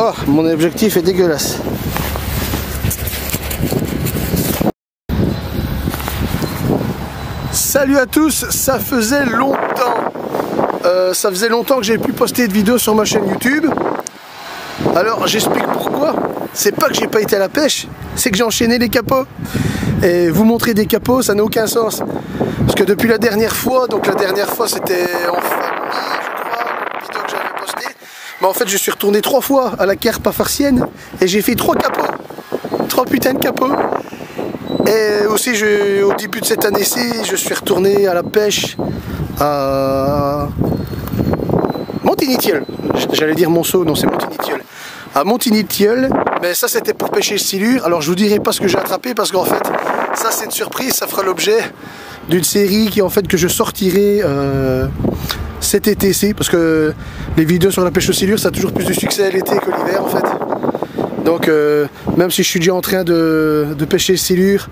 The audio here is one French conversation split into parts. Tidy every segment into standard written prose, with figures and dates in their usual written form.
Oh, mon objectif est dégueulasse. Salut à tous, ça faisait longtemps. Que j'ai pu poster de vidéos sur ma chaîne YouTube. Alors j'explique pourquoi. C'est pas que j'ai pas été à la pêche, c'est que j'ai enchaîné les capots. Et vous montrer des capots, ça n'a aucun sens. Parce que depuis la dernière fois, donc la dernière fois c'était en famille, je crois, une vidéo que j'avais postée. Mais en fait je suis retourné 3 fois à la carpe à Farciennes et j'ai fait 3 capots. 3 putains de capots. Et aussi au début de cette année-ci, je suis retourné à la pêche à Montigny-Tilleul. J'allais dire Monceau, non c'est Montigny-Tilleul. À Montigny-Tilleul, mais ça c'était pour pêcher silure. Alors je vous dirai pas ce que j'ai attrapé parce qu'en fait ça c'est une surprise, ça fera l'objet d'une série qui en fait que je sortirai cet été-ci, parce que les vidéos sur la pêche aux silures ça a toujours plus de succès à l'été que l'hiver en fait. Donc même si je suis déjà en train de pêcher silure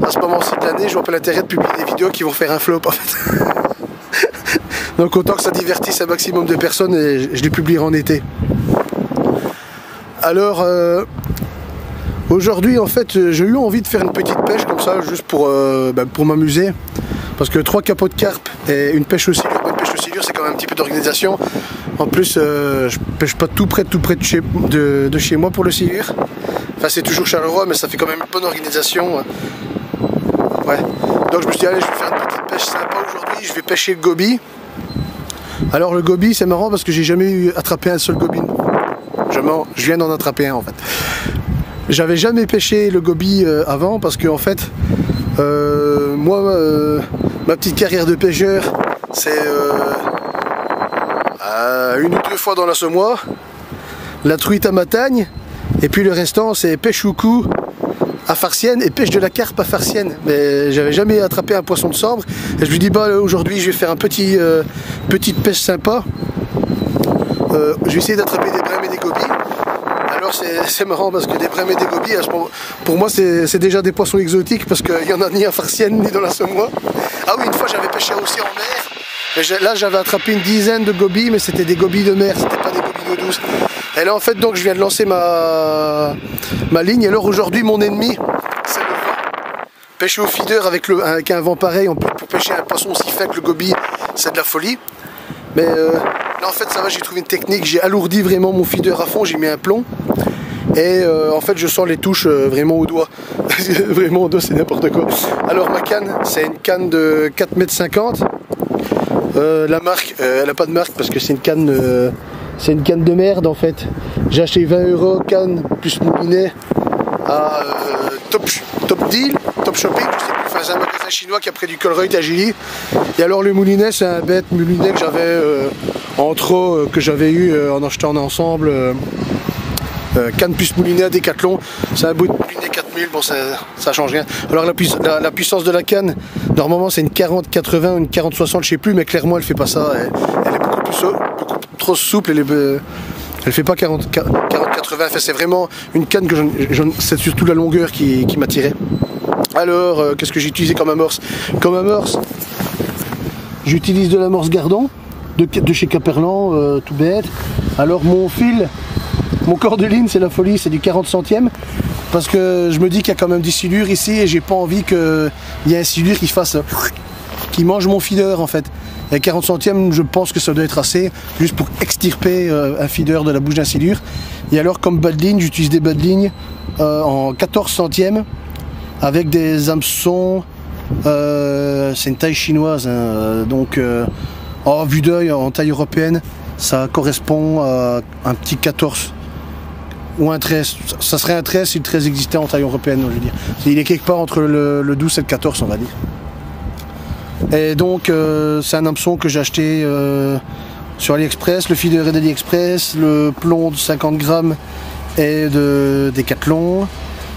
à ce moment-ci de l'année, je vois pas l'intérêt de publier des vidéos qui vont faire un flop en fait. Donc autant que ça divertisse un maximum de personnes et je les publierai en été. Alors aujourd'hui en fait j'ai eu envie de faire une petite pêche comme ça juste pour m'amuser. Parce que 3 capots de carpe et une pêche aux silures, une pêche aux silures c'est quand même un petit peu d'organisation. En plus je pêche pas tout près de chez moi pour le silure. Enfin c'est toujours Charleroi mais ça fait quand même une bonne organisation. Ouais. Donc je me suis dit allez je vais faire une petite pêche sympa aujourd'hui, je vais pêcher le goby. Alors le goby c'est marrant parce que j'ai jamais attrapé un seul goby. Je viens d'en attraper un en fait. J'avais jamais pêché le goby avant parce que en fait moi ma petite carrière de pêcheur c'est 1 ou 2 fois dans l'assommoir, la truite à Matagne et puis le restant c'est pêche au cou à Farciennes et pêche de la carpe à Farciennes. Mais j'avais jamais attrapé un poisson de sambre et je lui dis bah aujourd'hui je vais faire un petite pêche sympa. Je vais essayer d'attraper des brèmes et des gobies. Alors c'est marrant parce que des brèmes et des gobies, pour moi c'est déjà des poissons exotiques parce qu'il n'y en a ni à Farciennes ni dans l'assommoir. Ah oui, une fois j'avais pêché aussi en mer. Mais là j'avais attrapé une dizaine de gobies, mais c'était des gobies de mer, c'était pas des gobies d'eau douce. Et là en fait donc je viens de lancer ma ligne. Et alors aujourd'hui mon ennemi c'est le vent. Pêcher au feeder avec un vent pareil, pour pêcher un poisson aussi fin que le goby, c'est de la folie. Mais là en fait ça va, j'ai trouvé une technique, j'ai alourdi vraiment mon feeder à fond, j'ai mis un plomb. Et en fait je sens les touches vraiment au doigt. Vraiment au doigt c'est n'importe quoi. Alors ma canne c'est une canne de 4,50 m. La marque, elle n'a pas de marque parce que c'est une canne de merde en fait. J'ai acheté 20 € canne plus moulinet à Top Deal, Top Shopping, je sais plus, enfin, c'est un magasin chinois qui a pris du Colruyt à Gilly. Et alors le moulinet c'est un bête moulinet que j'avais en trop, que j'avais eu en achetant ensemble. Canne plus moulinet à Decathlon, c'est un bout de moulinet 4000, bon ça change rien. Alors la puissance de la canne, normalement c'est une 40-80 ou une 40-60, je sais plus, mais clairement elle fait pas ça, elle est beaucoup trop souple, elle fait pas 40-80, c'est vraiment une canne que c'est surtout la longueur qui m'attirait. Alors qu'est-ce que j'ai utilisé comme amorce? Comme amorce, j'utilise de l'amorce Gardon, de chez Caperlan, tout bête. Alors mon fil, mon corps de ligne c'est la folie, c'est du 40 centièmes parce que je me dis qu'il y a quand même des silures ici et j'ai pas envie qu'il y ait un silure qui mange mon feeder en fait. Et 40 centièmes je pense que ça doit être assez juste pour extirper un feeder de la bouche d'un silure. Et alors comme bas de ligne j'utilise des bas de ligne en 14 centièmes avec des hameçons, c'est une taille chinoise hein, donc en vue d'œil en taille européenne ça correspond à un petit 14 ou un 13, ça serait un 13 si le 13 existait en taille européenne, je veux dire. Il est quelque part entre le 12 et le 14 on va dire. Et donc c'est un hameçon que j'ai acheté sur AliExpress, le feeder est d'AliExpress, le plomb de 50 grammes est de Decathlon.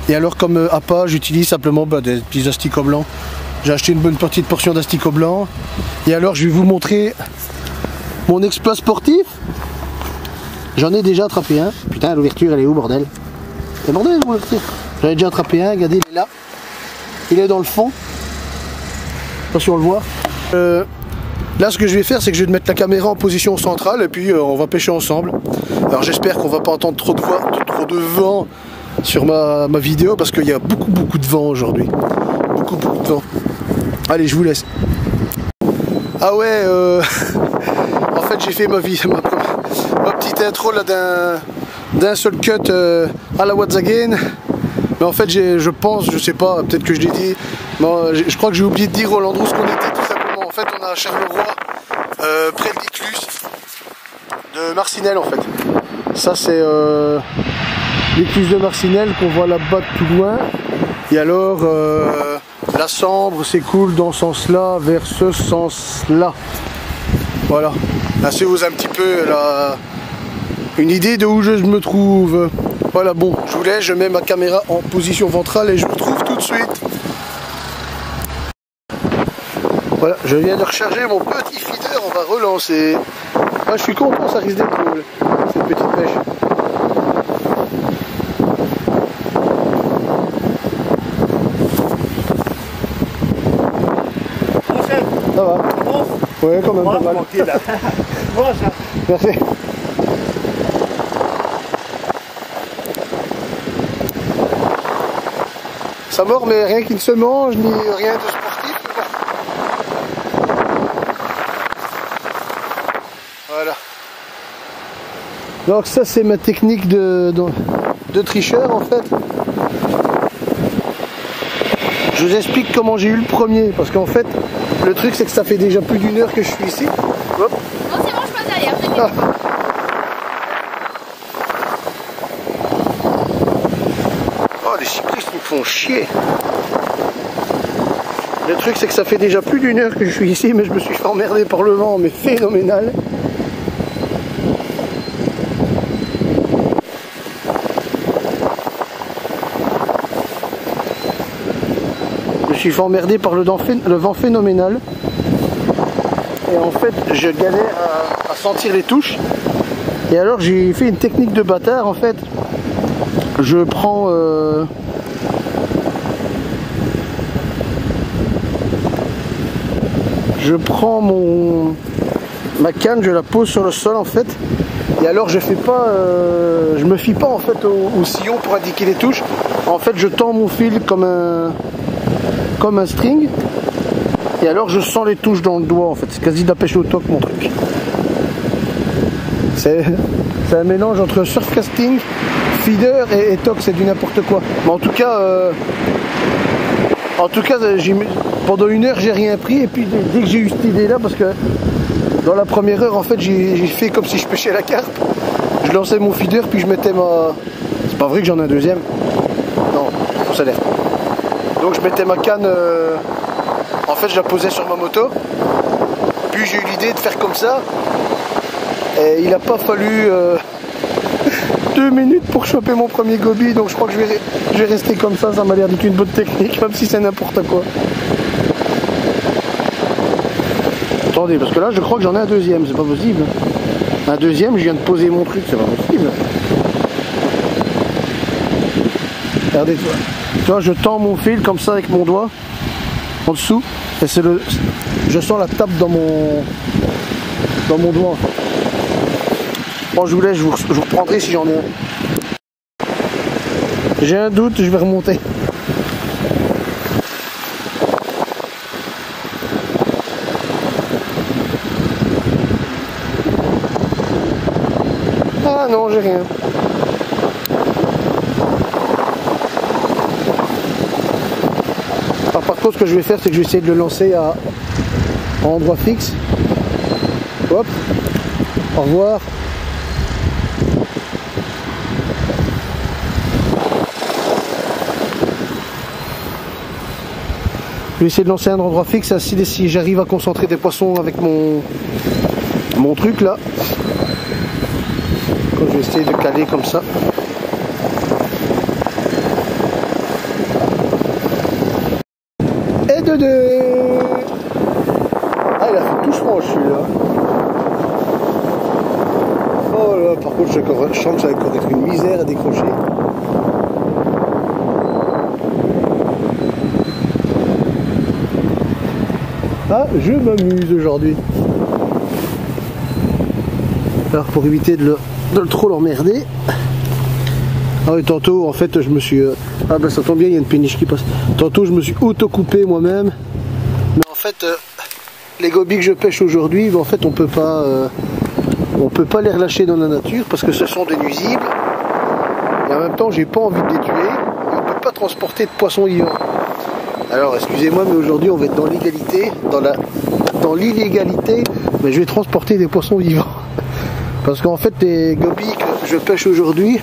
Et alors comme appât j'utilise simplement des petits asticots blancs. J'ai acheté une bonne petite portion d'asticots blancs. Et alors je vais vous montrer mon exploit sportif. J'en ai déjà attrapé un. Putain, l'ouverture elle est où, bordel? C'est bordel l'ouverture. J'en ai déjà attrapé un, regardez, il est là. Il est dans le fond. Attention, on le voit. Là, ce que je vais faire, c'est que je vais mettre la caméra en position centrale et puis on va pêcher ensemble. Alors j'espère qu'on va pas entendre trop de vent sur ma vidéo parce qu'il y a beaucoup de vent aujourd'hui. Beaucoup de vent. Allez, je vous laisse. Ah ouais, en fait j'ai fait ma petite intro là d'un seul cut à la What's Again. Mais en fait je pense, je sais pas, peut-être que je l'ai dit, je crois que j'ai oublié de dire au Landreau ce qu'on était tout simplement. En fait on a à Charleroi, près de l'Écluse, de Marcinelle en fait. Ça c'est l'Écluse de Marcinelle qu'on voit là-bas tout loin. Et alors la Sambre s'écoule dans ce sens-là, vers ce sens-là. Voilà. Là c'est vous un petit peu une idée de où je me trouve. Voilà, bon, je vous laisse, je mets ma caméra en position ventrale et je vous retrouve tout de suite. Voilà, je viens de recharger mon petit feeder, on va relancer. Moi je suis content, ça risque d'être drôle, cette petite pêche. Ça va? Ouais, quand même pas mal. Merci. Ça mord, mais rien qui ne se mange, ni rien de sportif. Voilà. Donc ça c'est ma technique de tricheur en fait. Je vous explique comment j'ai eu le premier, parce qu'en fait, le truc c'est que ça fait déjà plus d'1 heure que je suis ici. Hop. Non c'est bon, je passe derrière. Ah. Oh, les cyclistes me font chier. Le truc c'est que ça fait déjà plus d'1 heure que je suis ici, mais je me suis fait emmerder par le vent, mais phénoménal. Je me suis fait emmerder par le vent phénoménal. Et en fait, je galère à sentir les touches. Et alors, j'ai fait une technique de bâtard. En fait, je prends... ma canne, je la pose sur le sol en fait. Et alors, je me fie pas en fait au sillon pour indiquer les touches. En fait, je tends mon fil comme un string. Et alors je sens les touches dans le doigt en fait, c'est quasi de la pêche au toc mon truc. C'est un mélange entre surfcasting, feeder et toc, c'est du n'importe quoi. Mais en tout cas, pendant 1 heure j'ai rien pris et puis dès que j'ai eu cette idée là, parce que dans la première heure en fait j'ai fait comme si je pêchais la carpe. Je lançais mon feeder puis je mettais ma... C'est pas vrai que j'en ai un deuxième. Non, ça l'air. Donc je mettais ma canne... En fait, je la posais sur ma moto. Puis j'ai eu l'idée de faire comme ça. Et il n'a pas fallu 2 minutes pour choper mon premier goby. Donc je crois que je vais rester comme ça. Ça m'a l'air d'être une bonne technique, même si c'est n'importe quoi. Attendez, parce que là, je crois que j'en ai un deuxième. C'est pas possible. Un deuxième, je viens de poser mon truc. C'est pas possible. Regardez, tu vois, je tends mon fil comme ça avec mon doigt. En dessous, et je sens la tape dans mon doigt. Bon, je vous laisse, je vous reprendrai si j'en ai un. J'ai un doute, je vais remonter. Ah non, j'ai rien. Par contre, ce que je vais faire, c'est que je vais essayer de le lancer à endroit fixe. Hop, au revoir. Je vais essayer de lancer à un endroit fixe, si j'arrive à concentrer des poissons avec mon truc là. Quand je vais essayer de caler comme ça. Ah, il a fait tout franche celui-là. Oh là, par contre, je sens que ça va être une misère à décrocher. Ah, je m'amuse aujourd'hui. Alors pour éviter de trop l'emmerder. Ah oui, tantôt en fait je me suis... Ah ben ça tombe bien, il y a une péniche qui passe. Tantôt je me suis auto-coupé moi-même. Mais en fait les gobies que je pêche aujourd'hui, en fait on peut pas les relâcher dans la nature parce que ce sont des nuisibles. Et en même temps j'ai pas envie de les tuer. Et on peut pas transporter de poissons vivants. Alors excusez-moi mais aujourd'hui on va être dans l'égalité, dans l'illégalité, mais je vais transporter des poissons vivants. Parce qu'en fait les gobies que je pêche aujourd'hui,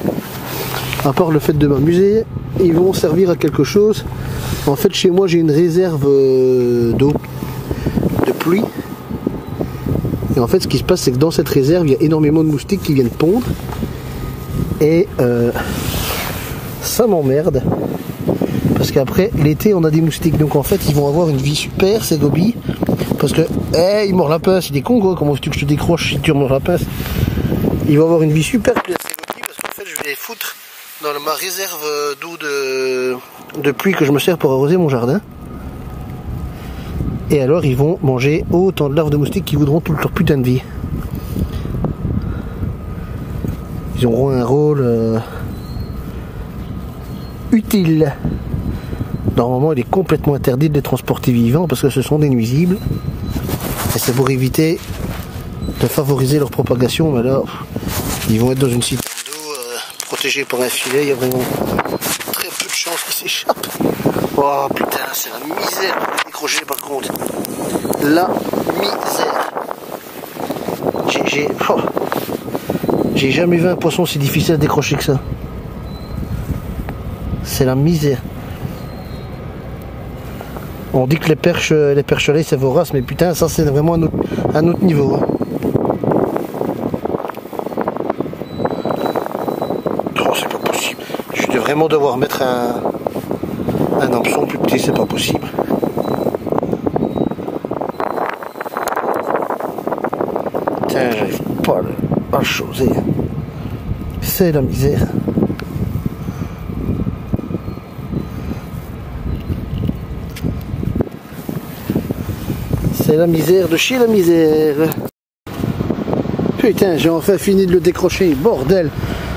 à part le fait de m'amuser, ils vont servir à quelque chose. En fait chez moi j'ai une réserve d'eau, de pluie. Et en fait ce qui se passe c'est que dans cette réserve il y a énormément de moustiques qui viennent pondre. Et ça m'emmerde. Parce qu'après l'été on a des moustiques. Donc en fait ils vont avoir une vie super ces gobies. Parce que, il mord la pince, il est con quoi, comment veux-tu que je te décroche si tu mords la pince? Il va avoir une vie super pleine ces gobies parce qu'en fait je vais les foutre dans ma réserve d'eau de pluie que je me sers pour arroser mon jardin. Et alors ils vont manger autant de larves de moustiques qu'ils voudront toute leur putain de vie. Ils auront un rôle utile. Normalement il est complètement interdit de les transporter vivants parce que ce sont des nuisibles. Et c'est pour éviter de favoriser leur propagation, mais là ils vont être dans une citerne d'eau protégée par un filet, il y a vraiment très peu de chances qu'ils s'échappent. Oh putain, c'est la misère pour les décrocher par contre. La misère. J'ai jamais vu un poisson si difficile à décrocher que ça. C'est la misère. On dit que les perches-soleil c'est vorace, mais putain ça c'est vraiment un autre niveau. Oh c'est pas possible. Je vais vraiment devoir mettre un hameçon plus petit, c'est pas possible. Putain j'arrive pas à choser. C'est la misère. C'est la misère de chez la misère. Putain, j'ai enfin fini de le décrocher, bordel.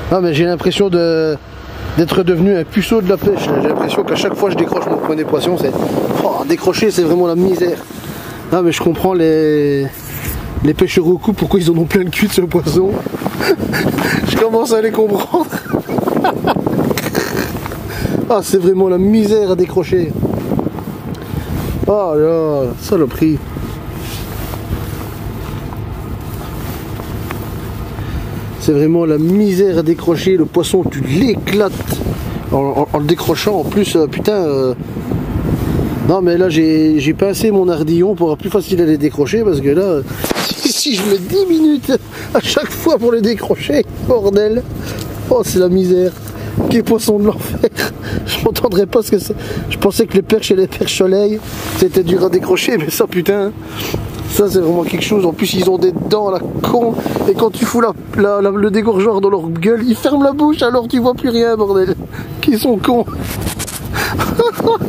Ah mais j'ai l'impression d'être devenu un puceau de la pêche. J'ai l'impression qu'à chaque fois que je décroche mon premier poisson, c'est... Oh, décrocher, c'est vraiment la misère. Ah mais je comprends les pêcheurs au cou, pourquoi ils en ont plein le cul de ce poisson. Je commence à les comprendre. Ah, c'est vraiment la misère à décrocher. Oh là, saloperie. C'est vraiment la misère à décrocher. Le poisson, tu l'éclates en le décrochant. En plus, putain. Non, mais là, j'ai pincé mon ardillon pour être plus facile à les décrocher. Parce que là, si je mets 10 minutes à chaque fois pour les décrocher, bordel. Oh, c'est la misère. Quel poisson de l'enfer. Je m'entendrais pas ce que c'est. Je pensais que les perches et les perches-soleil, c'était dur à décrocher. Mais ça, putain. Ça c'est vraiment quelque chose, en plus ils ont des dents la con, et quand tu fous le dégorgeoir dans leur gueule, ils ferment la bouche alors tu vois plus rien bordel. Qu'ils sont cons.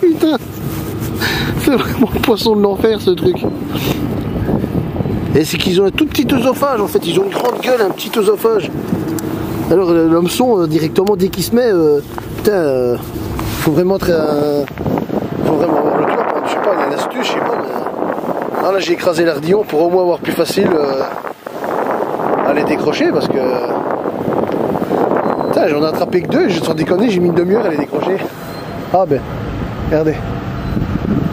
Putain. C'est vraiment le poisson de l'enfer ce truc. Et c'est qu'ils ont un tout petit œsophage en fait, ils ont une grande gueule, un petit œsophage. Alors l'hameçon directement dès qu'il se met, putain, faut vraiment être faut vraiment avoir le top, je sais pas, il y a une astuce, je sais pas. Mais... Ah là j'ai écrasé l'ardillon pour au moins avoir plus facile à les décrocher parce que putain, j'en ai attrapé que 2 et sans déconner j'ai mis une demi-heure à les décrocher. Ah ben regardez,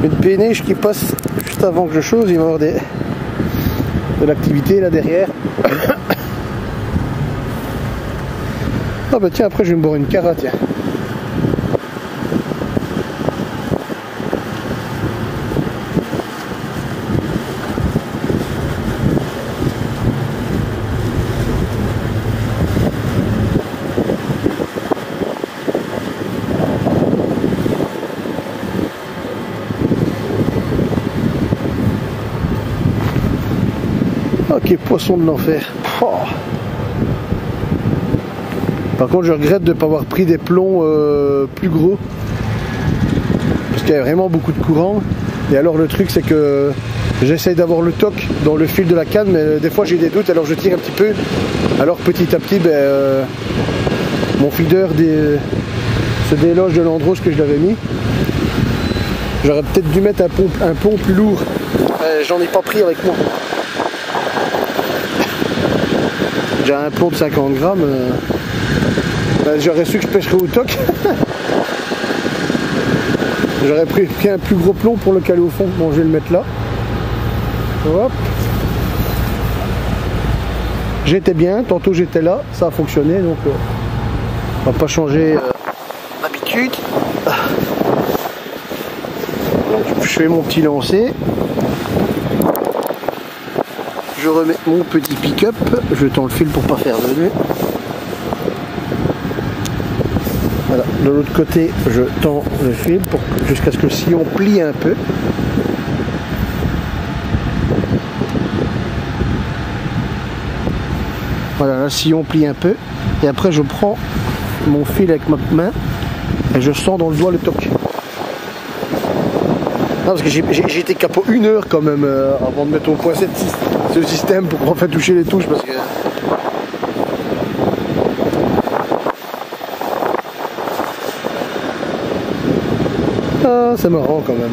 une péniche qui passe juste avant que je chose, il va y avoir de l'activité là derrière. Ah bah tiens, après je vais me boire une cara, tiens. Ok, poisson de l'enfer. Oh. Par contre je regrette de ne pas avoir pris des plombs plus gros. Parce qu'il y a vraiment beaucoup de courant. Et alors le truc c'est que J'essaye d'avoir le toc dans le fil de la canne, mais des fois j'ai des doutes, alors je tire un petit peu. Alors petit à petit, mon feeder se déloge de l'endroit que je l'avais mis. J'aurais peut-être dû mettre un pont plus lourd. J'en ai pas pris avec moi. J'ai un plomb de 50 grammes. J'aurais su que je pêcherais au toc. J'aurais pris un plus gros plomb pour le caler au fond. Bon, je vais le mettre là. Hop. J'étais bien, tantôt j'étais là, ça a fonctionné, donc on va pas changer d'habitude. Donc je fais mon petit lancer. Je remets mon petit pick-up, je tends le fil pour pas faire de nœud. Voilà, de l'autre côté je tends le fil jusqu'à ce que le sillon plie un peu. Voilà, le sillon plie un peu et après je prends mon fil avec ma main et je sens dans le doigt le toc. Non, parce que j'ai été capot 1 heure quand même avant de mettre au point ce système pour enfin toucher les touches parce que... Ah, c'est marrant quand même.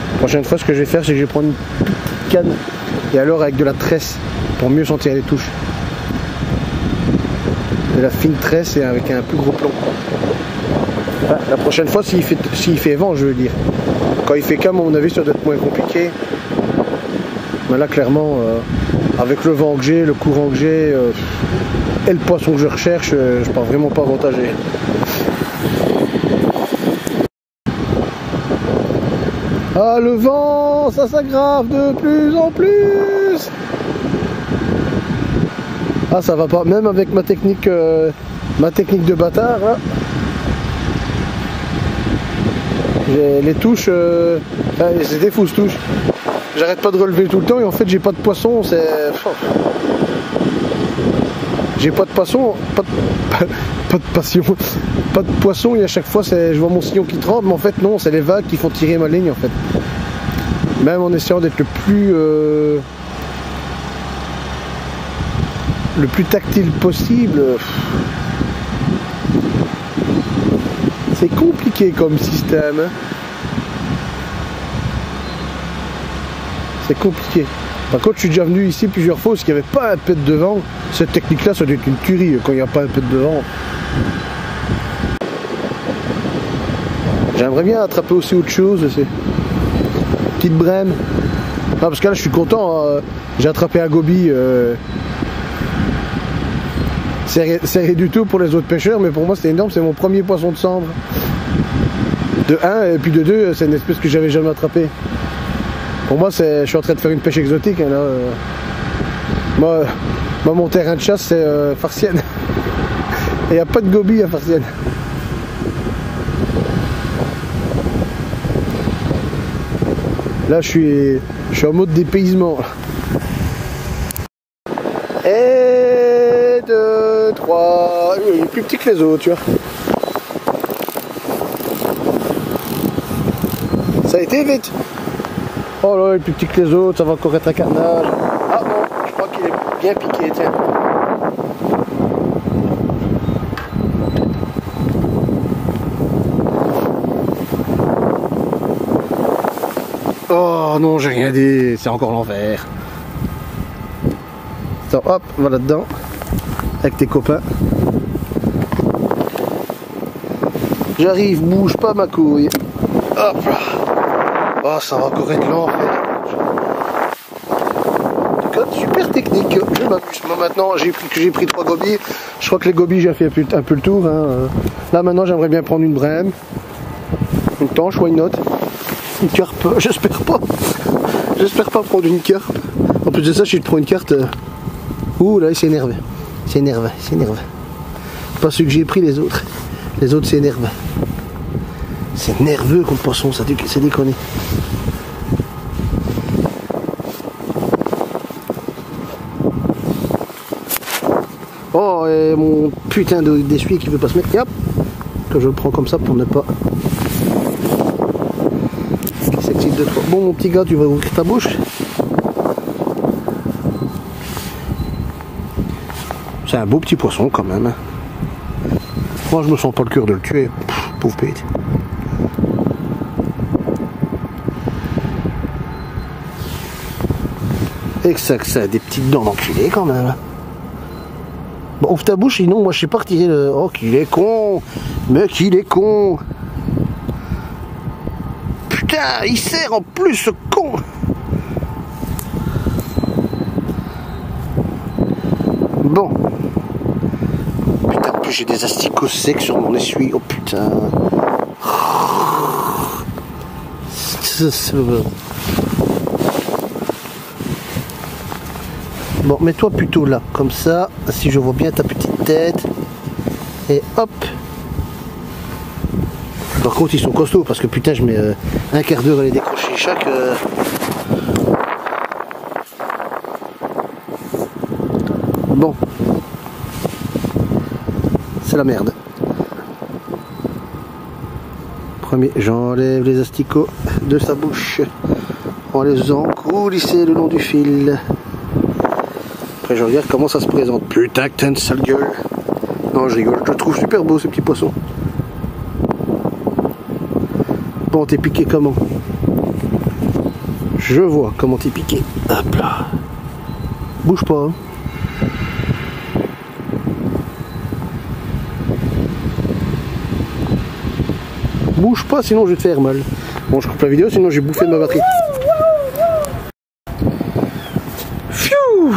La prochaine fois, ce que je vais faire, c'est que je vais prendre une petite canne et alors avec de la tresse pour mieux sentir les touches. De la fine tresse et avec un plus gros plomb. Enfin, la prochaine fois, s'il fait vent, je veux dire. Quand il fait calme, à mon avis, ça doit être moins compliqué. Mais là, clairement, avec le vent que j'ai, le courant que j'ai et le poisson que je recherche, je pars vraiment pas avantagé. Ah, le vent, ça s'aggrave de plus en plus. Ah, ça va pas, même avec ma technique de bâtard, là. Les touches, c'est des fausses touches. J'arrête pas de relever tout le temps et en fait j'ai pas de poisson, c'est... J'ai pas de poisson, pas de passion, pas de poisson et à chaque fois je vois mon sillon qui tremble, mais en fait non, c'est les vagues qui font tirer ma ligne en fait. Même en essayant d'être le plus tactile possible, c'est compliqué comme système. Hein. C'est compliqué. Par contre, je suis déjà venu ici plusieurs fois parce qu'il n'y avait pas un pet de vent. Cette technique-là, ça doit être une tuerie quand il n'y a pas un pet de vent. J'aimerais bien attraper aussi autre chose. Petite brème. Non, parce que là, je suis content. J'ai attrapé un goby. C'est rien du tout pour les autres pêcheurs, mais pour moi, c'est énorme. C'est mon premier poisson de sambre. De 1 et puis de 2, c'est une espèce que j'avais jamais attrapée. Pour moi, je suis en train de faire une pêche exotique. Hein, là. Moi, mon terrain de chasse, c'est Farciennes. Et il n'y a pas de goby à Farciennes. Là, je suis en mode dépaysement. Et 2, 3. Il est plus petit que les autres, tu vois. Ça a été vite. Oh là, il est plus petit que les autres, ça va encore être un carnage. Ah non, je crois qu'il est bien piqué, tiens. Oh non, j'ai rien dit, c'est encore l'envers. Attends, hop, va là-dedans. Avec tes copains. J'arrive, bouge pas ma couille. Hop là. Oh, ça va encore être lent en fait. En tout cas, super technique. Je m'amuse. Moi maintenant, j'ai pris 3 gobies. Je crois que les gobies, j'ai fait un peu le tour. Hein. Là maintenant, j'aimerais bien prendre une brème. Une tanche, why not? Une carpe, j'espère pas. J'espère pas prendre une carpe. En plus de ça, si je prends une carte. Ouh là, il s'énerve. S'énerve. Pas ceux que j'ai pris, les autres. Les autres s'énervent. C'est nerveux comme poisson, ça c'est déconné. Oh, et mon putain d'essuie qui veut pas se mettre. Et hop, que je le prends comme ça pour ne pas... Bon, mon petit gars, tu vas ouvrir ta bouche. C'est un beau petit poisson quand même. Moi, je me sens pas le cœur de le tuer. Pff, pauvre bête. Et que ça a des petites dents d'enculé quand même. Bon, ouvre ta bouche, sinon moi je sais pas retirer le... Oh, qu'il est con. Mais qu'il est con. Putain, il sert en plus ce con. Bon. Putain, en plus j'ai des asticots secs sur mon essuie. Oh putain. Bon, mets-toi plutôt là, comme ça, si je vois bien ta petite tête. Et hop. Par contre, ils sont costauds parce que putain, je mets un quart d'heure à les décrocher chaque. Bon. C'est la merde. Premier, j'enlève les asticots de sa bouche en les faisant coulisser le long du fil. Après je regarde comment ça se présente. Putain que t'as une sale gueule. Non, je rigole, je le trouve super beau ce petit poisson. Bon, t'es piqué comment? Je vois comment t'es piqué. Hop là. Bouge pas. Hein. Bouge pas, sinon je vais te faire mal. Bon, je coupe la vidéo, sinon j'ai bouffé ma batterie. Pfiou!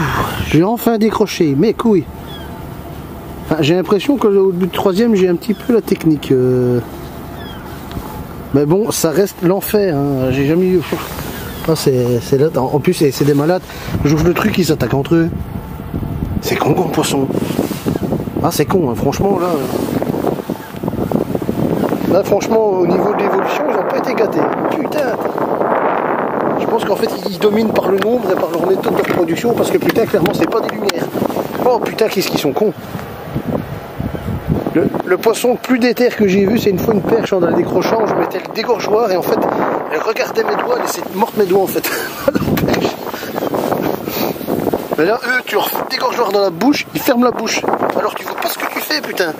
J'ai enfin décroché, mes couilles. Enfin, j'ai l'impression qu'au bout du troisième, j'ai un petit peu la technique. Mais bon, ça reste l'enfer. Hein. J'ai jamais eu... Ah, c'est là. En plus, c'est des malades. J'ouvre le truc, ils s'attaquent entre eux. C'est con comme poisson. Ah, c'est con, hein. Franchement, là... Là, franchement, au niveau de l'évolution, ils n'ont pas été gâtés. Putain. Je pense qu'en fait, ils dominent par le nombre et par leur méthode de reproduction, parce que putain, clairement, c'est pas des lumières. Oh putain, qu'est-ce qu'ils sont cons. Le poisson le plus déter que j'ai vu, c'est une fois une perche en la décrochant, je mettais le dégorgeoir et en fait, elle regardait mes doigts, elle essayait de mordre mes doigts en fait. Mais là, eux, tu leur fous le dégorgeoir dans la bouche, ils ferment la bouche. Alors tu vois pas ce que tu fais, putain.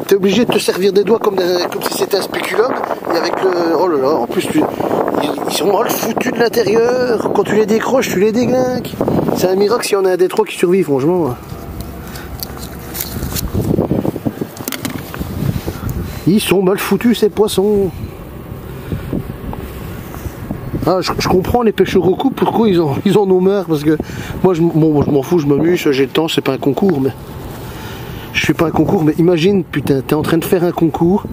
T'es obligé de te servir des doigts comme si c'était un spéculum. Et avec le... Oh là là, en plus, ils sont mal foutus de l'intérieur. Quand tu les décroches, tu les déglingues. C'est un miracle s'il y en a un des trois qui survit, franchement. Ils sont mal foutus, ces poissons. Ah, je comprends les pêcheurs au couple, pourquoi ils en ont marre, parce que moi je m'en fous, je m'amuse, j'ai le temps, c'est pas un concours, mais je fais pas un concours, mais imagine, putain, t'es en train de faire un concours,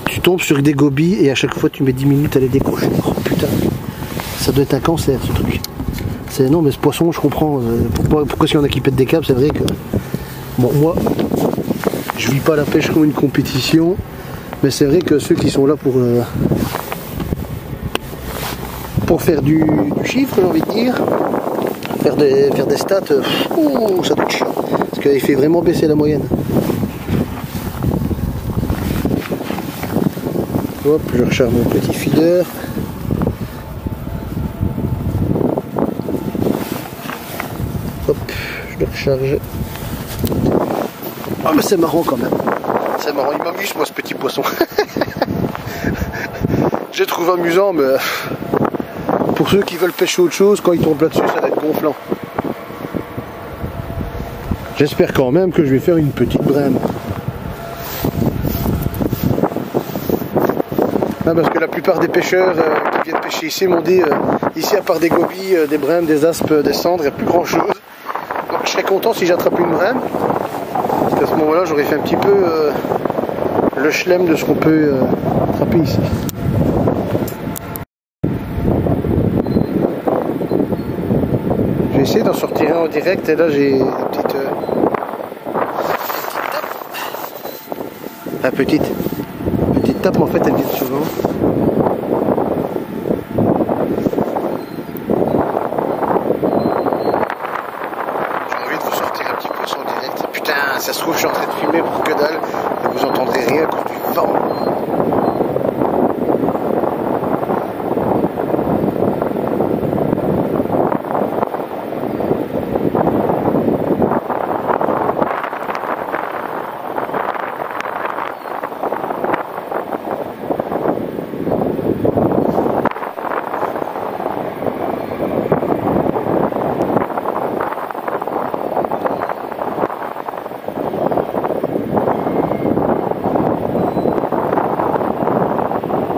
tu tombes sur des gobies et à chaque fois tu mets 10 minutes à les décrocher. Oh putain, ça doit être un cancer ce truc. Non mais ce poisson, je comprends, pourquoi s'il y en a qui pètent des câbles, c'est vrai que, bon moi, je vis pas la pêche comme une compétition, mais c'est vrai que ceux qui sont là pour faire du chiffre, j'ai envie de dire, faire des stats, ça doit être chiant, parce qu'il fait vraiment baisser la moyenne. Hop, je recharge mon petit feeder. Hop, je le recharge. Ah mais c'est marrant quand même. C'est marrant, il m'amuse moi ce petit poisson. J'ai trouvé amusant, mais... Pour ceux qui veulent pêcher autre chose, quand ils tombent là-dessus, ça va être gonflant. J'espère quand même que je vais faire une petite brème. Ah, parce que la plupart des pêcheurs qui viennent pêcher ici m'ont dit, ici à part des gobies, des brèmes, des aspes, des cendres, il n'y a plus grand chose. Donc je serais content si j'attrape une brème. Parce qu'à ce moment-là, j'aurais fait un petit peu le chelem de ce qu'on peut attraper ici. J'ai essayé d'en sortir un en direct et là j'ai une petite tape. Petite tape, mais en fait elle vient souvent. J'ai envie de vous sortir un petit peu son direct. Putain,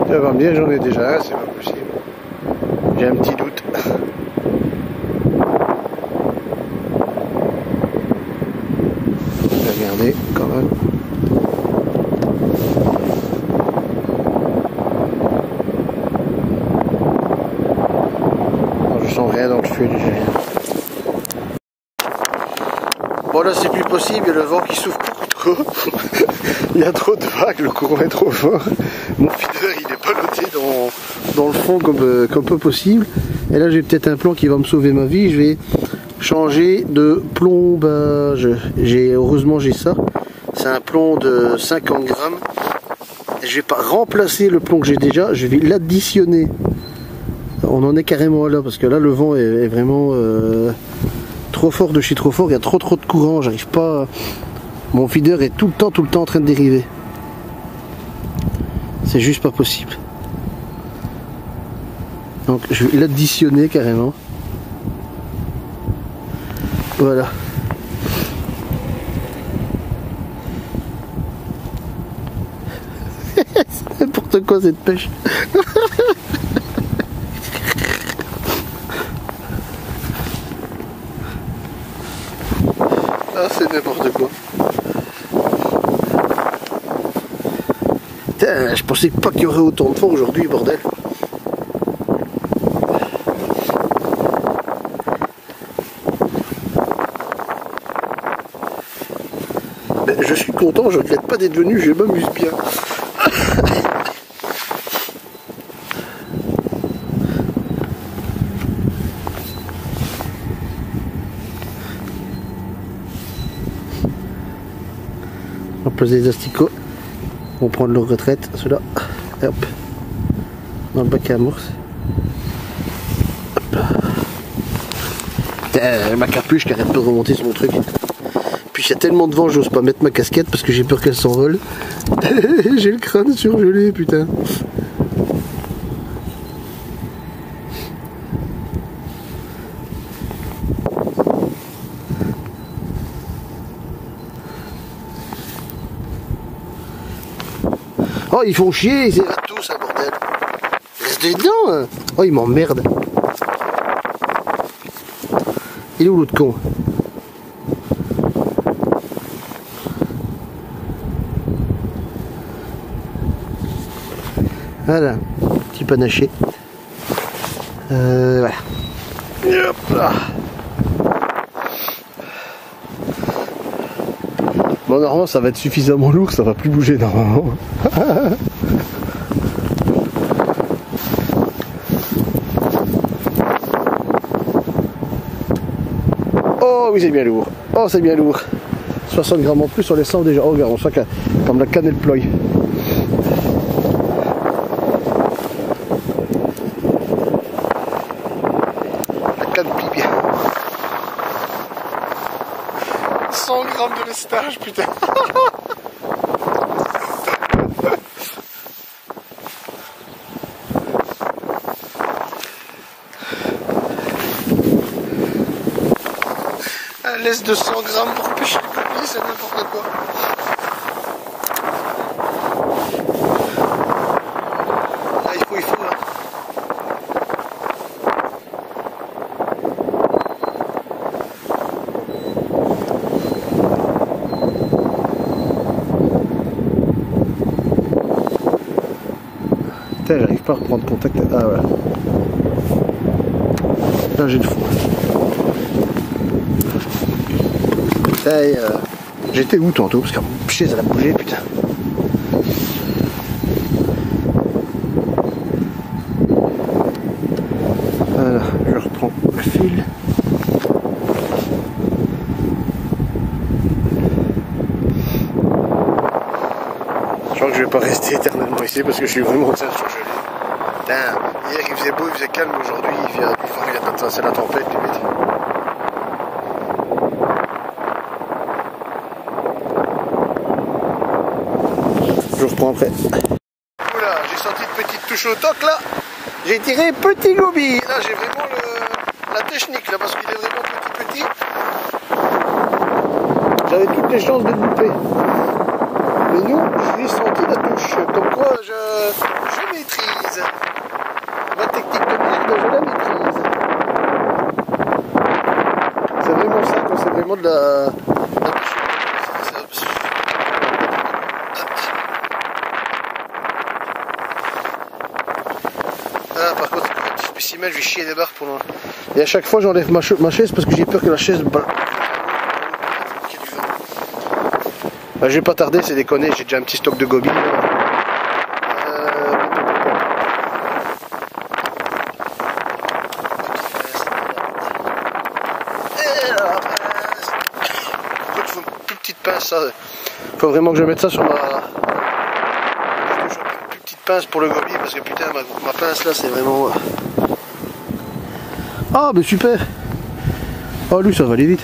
Ça va me dire, j'en ai déjà un, c'est pas possible. J'ai un petit doute. Regardez quand même. Non, je sens rien dans le feu, j'ai rien. Bon là c'est plus possible, il y a le vent qui souffle beaucoup trop. Il y a trop de vagues, le courant est trop fort. Mon feeder il est ballotté dans le fond comme peu possible. Et là j'ai peut-être un plan qui va me sauver ma vie. Je vais changer de plombage. Heureusement j'ai ça. C'est un plomb de 50 grammes. Et je vais pas remplacer le plomb que j'ai déjà, je vais l'additionner. On en est carrément là parce que là le vent est vraiment trop fort de chez trop fort. Il y a trop de courant, j'arrive pas. Mon feeder est tout le temps en train de dériver. C'est juste pas possible. Donc je vais l'additionner carrément. Voilà. C'est n'importe quoi cette pêche. Ah, c'est n'importe quoi. Putain, je pensais pas qu'il y aurait autant de fond aujourd'hui, bordel. Ben, je suis content, je regrette pas d'être venu, je m'amuse bien. On place des asticots, on prend leur retraite, ceux-là, et hop, dans le bac à amorce. Ma capuche qui arrête pas de remonter sur mon truc. Puis il y a tellement de vent, j'ose pas mettre ma casquette parce que j'ai peur qu'elle s'envole. J'ai le crâne surgelé, putain. Oh, ils font chier, ces râteaux, ça, bordel. Reste dedans, hein. Oh, ils m'emmerdent. Il est où l'autre con? Voilà, petit panaché. Voilà. Hop là. Bon, normalement, ça va être suffisamment lourd, ça va plus bouger normalement. Oh oui, c'est bien lourd. Oh, c'est bien lourd. 60 grammes en plus, on les sent déjà. Oh, regarde, on sent comme la canne et le ploy. La canne plie bien. 100 grammes de lestage, putain. Un laisse de 100 grammes pour pêcher le gobelet, c'est n'importe quoi. Là, il faut là. Putain, j'arrive pas à reprendre contact. Ah voilà. Là j'ai le fou. J'étais où tantôt parce que pied ça a bougé, putain. Voilà, je reprends le fil. Je crois que je vais pas rester éternellement ici parce que je suis vraiment en train de surgeler. Putain, hier il faisait beau, il faisait calme, aujourd'hui il fait plus fort, c'est la tempête limite. Je reprends après. Oula, j'ai senti une petite touche au toc là. J'ai tiré petit gobi. Là j'ai vraiment la technique là parce qu'il est vraiment petit. J'avais toutes les chances de le louper. Mais non, j'ai senti la touche. Comme quoi je m'ai maîtrise. Ma technique de merde, je la maîtrise. C'est vraiment ça, quand c'est vraiment de la pêche. Ah, par contre, ce spécimen, je vais chier des barres pour l'enlever. Et à chaque fois, j'enlève ma chaise parce que j'ai peur que la chaise. Je vais pas tarder, c'est déconné, j'ai déjà un petit stock de gobies. Ça, faut vraiment que je mette ça sur ma plus petite pince pour le gobi parce que putain ma pince là c'est vraiment ah mais super. Oh lui ça va aller vite.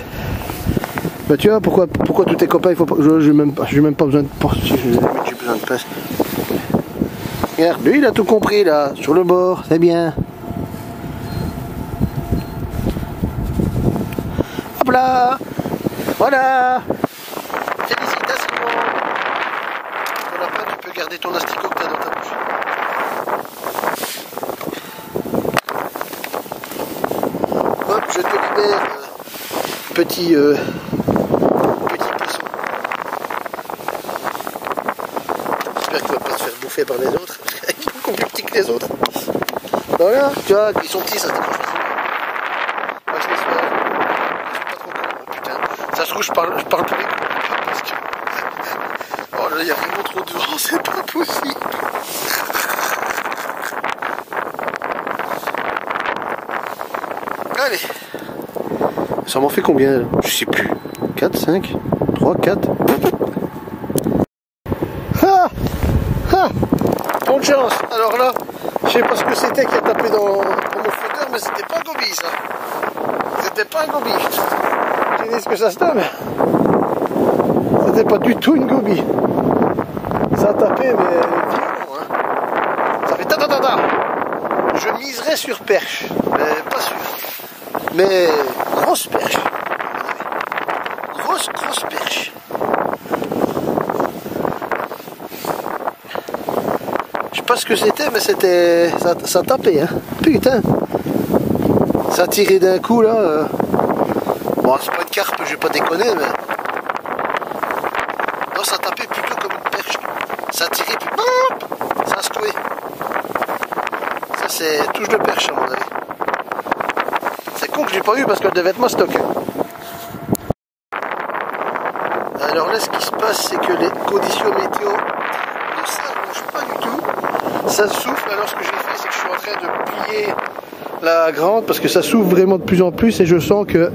Bah tu vois pourquoi tous tes copains il faut pas j'ai même pas besoin de porte si j'ai besoin de pince. Regarde lui il a tout compris là sur le bord c'est bien. Hop là voilà. Garder ton asticot que tu as dans ta bouche. Hop, je te libère, petit poisson. J'espère que tu vas pas te faire bouffer par les autres. Ils sont beaucoup plus petits que les autres. Voilà, tu vois, ils sont petits, ça décroche facilement. Moi, je laisse faire. Ils sont pas trop cons, putain. Ça se trouve, je parle plus vite. Oh là, il y a vraiment trop de vent, c'est pas possible. Allez. Ça m'en fait combien là? Je sais plus. 4, 5, 3, 4. Ah ah bonne chance. Alors là, je sais pas ce que c'était qui a tapé dans mon flotteur, mais c'était pas un gobi ça. C'était pas un gobi. J'ai dit ce que ça se donne. C'était pas du tout une gobi. Ça a tapé, mais violent, hein. Ça fait ta. Je miserais sur perche, mais pas sûr. Mais grosse perche. Grosse perche. Je sais pas ce que c'était, mais c'était. Ça tapait, hein. Putain. Ça a tiré d'un coup, là. Bon, c'est pas une carpe, je vais pas déconner, mais. Non, ça tapait plutôt comme une perche. Ça a tiré, puis ça a secoué. Ça, c'est touche de perche, à mon avis. C'est con que je l'ai pas eu parce qu'elle devait être ma stock. Alors là, ce qui se passe, c'est que les conditions météo ne s'arrangent pas du tout. Ça souffle. Alors, ce que j'ai fait, c'est que je suis en train de plier la grande parce que ça souffle vraiment de plus en plus et je sens que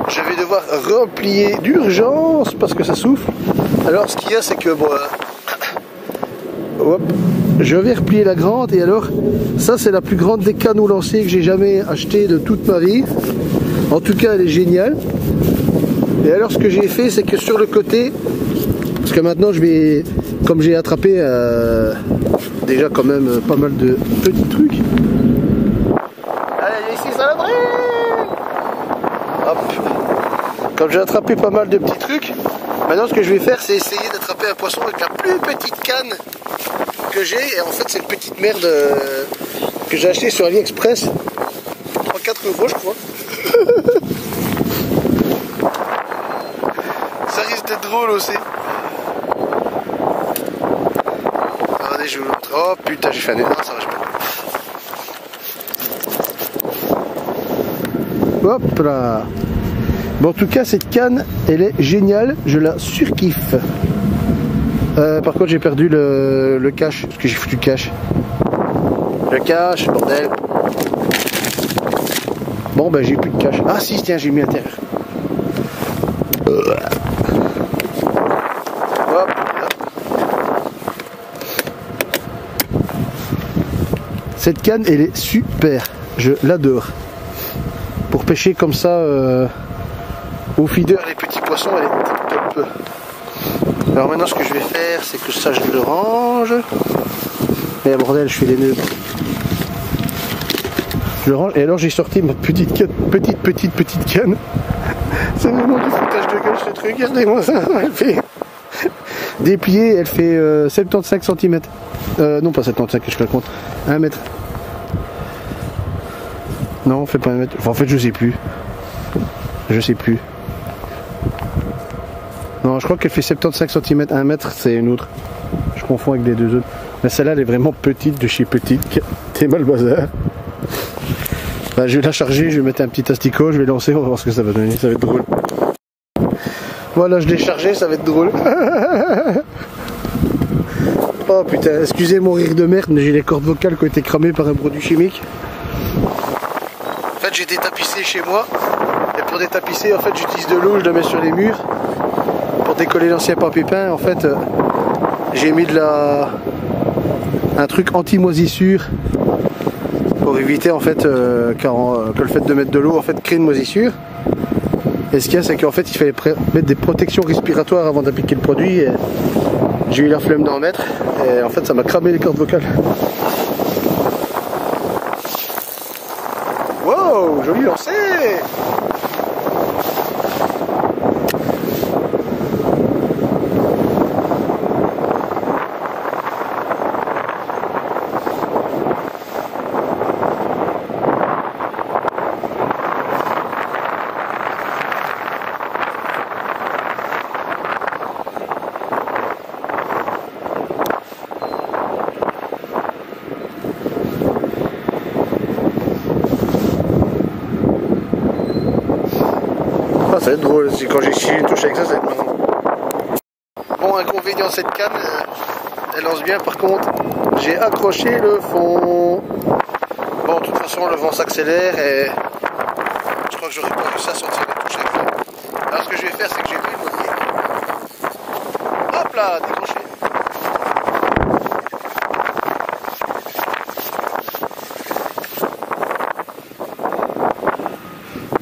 je vais devoir replier d'urgence parce que ça souffle. Alors, ce qu'il y a, c'est que bon. Hop, je vais replier la grande et alors ça c'est la plus grande des cannes lancées que j'ai jamais acheté de toute ma vie. En tout cas elle est géniale. Et alors ce que j'ai fait c'est que sur le côté, parce que maintenant je vais, comme j'ai attrapé déjà quand même pas mal de petits trucs. Allez ici ça va. Hop. Comme j'ai attrapé pas mal de petits trucs, maintenant ce que je vais faire c'est essayer d'attraper un poisson avec la plus petite canne que j'ai, et en fait c'est une petite merde que j'ai acheté sur AliExpress, 3-4 euros je crois. Ça risque d'être drôle aussi. Attendez, je vous montre. Oh putain, j'ai fait un énorme, ça marche pas. Hop là. Bon, en tout cas cette canne elle est géniale, je la surkiffe. Par contre j'ai perdu le cache, parce que j'ai foutu le cache. Le cache, bordel. Bon ben j'ai plus de cache. Ah si, tiens, j'ai mis à l'intérieur. Hop. Cette canne elle est super, je l'adore. Pour pêcher comme ça au feeder les petits poissons, elle est top. Alors maintenant ce que je vais faire c'est que ça je le range. Et bordel, je fais les nœuds. Je le range et alors j'ai sorti ma petite canne, petite canne. C'est vraiment du foutage de gueule ce truc, regardez-moi ça, elle fait. Dépliée, elle fait 75 cm. Non, pas 75, je raconte. 1 mètre. Non, on fait pas 1 mètre. Enfin, en fait, je sais plus. Je sais plus. Non, je crois qu'elle fait 75 cm. 1 mètre, c'est une autre. Je confonds avec les deux autres. Mais celle-là, elle est vraiment petite de chez petite. T'es mal bazar. Bah, je vais la charger, je vais mettre un petit asticot, je vais lancer, on va voir ce que ça va donner. Ça va être drôle. Voilà, je l'ai chargé, ça va être drôle. Oh putain, excusez mon rire de merde, mais j'ai les cordes vocales qui ont été cramées par un produit chimique. En fait, j'ai détapissé chez moi. Et pour détapisser, en fait, j'utilise de l'eau, je la mets sur les murs. Pour décoller l'ancien papier peint, en fait, j'ai mis un truc anti-moisissure. Pour éviter, en fait, que le fait de mettre de l'eau, en fait, crée une moisissure. Et ce qu'il y a, c'est qu'en fait, il fallait mettre des protections respiratoires avant d'appliquer le produit. J'ai eu la flemme d'en mettre. Et en fait, ça m'a cramé les cordes vocales. Wow, joli lancé! Ça va être drôle, quand j'ai chié une touche avec ça, ça va être marrant. Bon, inconvénient de cette canne, elle lance bien, par contre, j'ai accroché le fond. Bon, de toute façon, le vent s'accélère et je crois que j'aurais pas réussi à sortir la touche avec ça. Alors, ce que je vais faire, c'est que je vais l'éloigner. Hop là, décroché.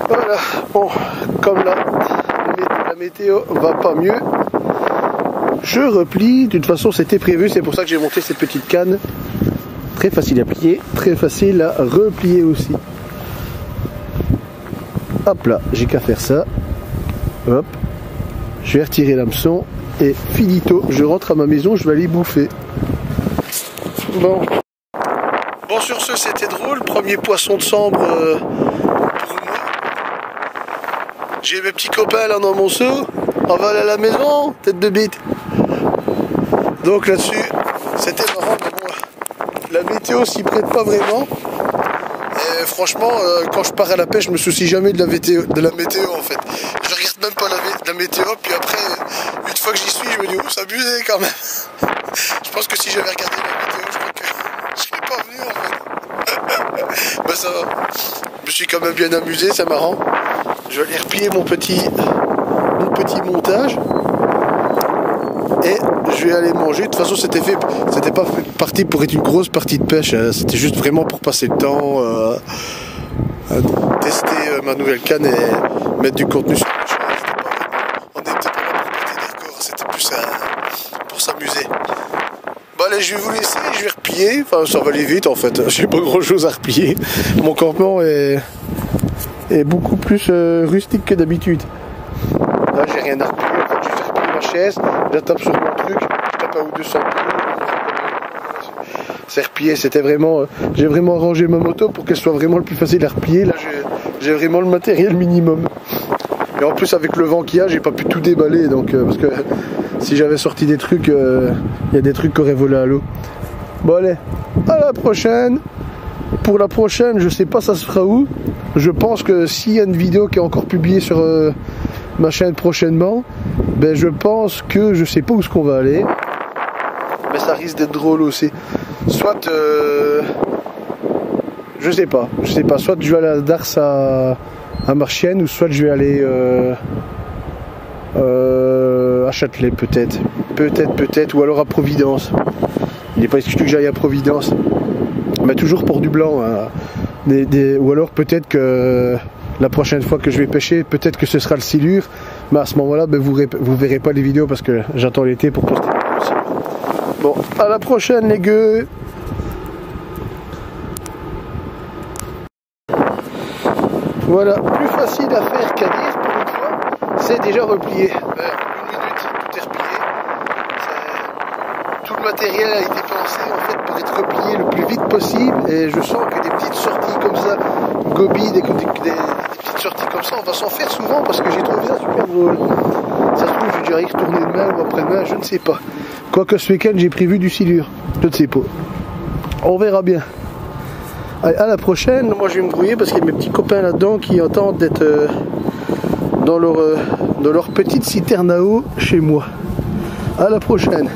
Voilà, bon, comme là, la météo va pas mieux, je replie. De toute façon, c'était prévu, c'est pour ça que j'ai monté cette petite canne. Très facile à plier, très facile à replier aussi. Hop là, j'ai qu'à faire ça. Hop, je vais retirer l'hameçon et finito, je rentre à ma maison, je vais aller bouffer. Bon, sur ce, c'était drôle, premier poisson de sambre pour moi. J'ai mes petits copains là dans mon seau, on va aller à la maison, tête de bite. Donc là-dessus, c'était marrant, mais bon, la météo s'y prête pas vraiment. Et franchement, quand je pars à la pêche, je me soucie jamais de la météo en fait. Je regarde même pas la météo, puis après, une fois que j'y suis, je me dis, oh, s'amuser quand même. Je pense que si j'avais regardé la météo, je crois que je serais pas venu en fait. Bah ça va. Je me suis quand même bien amusé, c'est marrant. Je vais aller replier mon petit montage. Et je vais aller manger. De toute façon, c'était pas parti pour être une grosse partie de pêche. C'était juste vraiment pour passer le temps, tester ma nouvelle canne et mettre du contenu sur la chaîne. On n'était pas là pour péter des records. C'était plus pour s'amuser. Bon allez, je vais vous laisser. Je vais replier. Enfin, ça va aller vite en fait. J'ai pas grand chose à replier. Mon campement est beaucoup plus rustique que d'habitude. Là, j'ai rien à replier. En fait, je vais faire replier ma chaise. Je tape sur mon truc. Je tape un ou deux centimes. C'est replié. C'était vraiment. J'ai vraiment arrangé ma moto pour qu'elle soit vraiment le plus facile à replier. Là, j'ai vraiment le matériel minimum. Et en plus, avec le vent qu'il y a, j'ai pas pu tout déballer. Donc, parce que si j'avais sorti des trucs, il y a des trucs qui auraient volé à l'eau. Bon, allez. À la prochaine. Pour la prochaine, je sais pas ça se fera où. Je pense que s'il y a une vidéo qui est encore publiée sur ma chaîne prochainement, ben je pense que je sais pas où est-ce qu'on va aller. Mais ça risque d'être drôle aussi. Soit je sais pas, soit je vais aller à Dars à Marchienne, ou soit je vais aller à Châtelet peut-être, ou alors à Providence. Il n'est pas exclu que j'aille à Providence. Mais toujours pour du blanc, hein. Ou alors peut-être que la prochaine fois que je vais pêcher, peut-être que ce sera le silure, mais à ce moment-là, ben, vous verrez pas les vidéos parce que j'attends l'été pour poster le silure. Bon, à la prochaine les gueux. Voilà, plus facile à faire qu'à dire pour une fois, c'est déjà replié. 1 minute, tout est replié. matériel a été pensé en fait pour être replié le plus vite possible et je sens que des petites sorties comme ça, gobies, des petites sorties comme ça, on va s'en faire souvent parce que j'ai trouvé ça super drôle. Ça se trouve, je vais déjà y retourner demain ou après-demain, je ne sais pas. Quoique ce week-end, j'ai prévu du silure, je ne sais pas. On verra bien. Allez, à la prochaine, moi je vais me grouiller parce qu'il y a mes petits copains là-dedans qui entendent d'être dans leur petite citerne à eau chez moi. À la prochaine.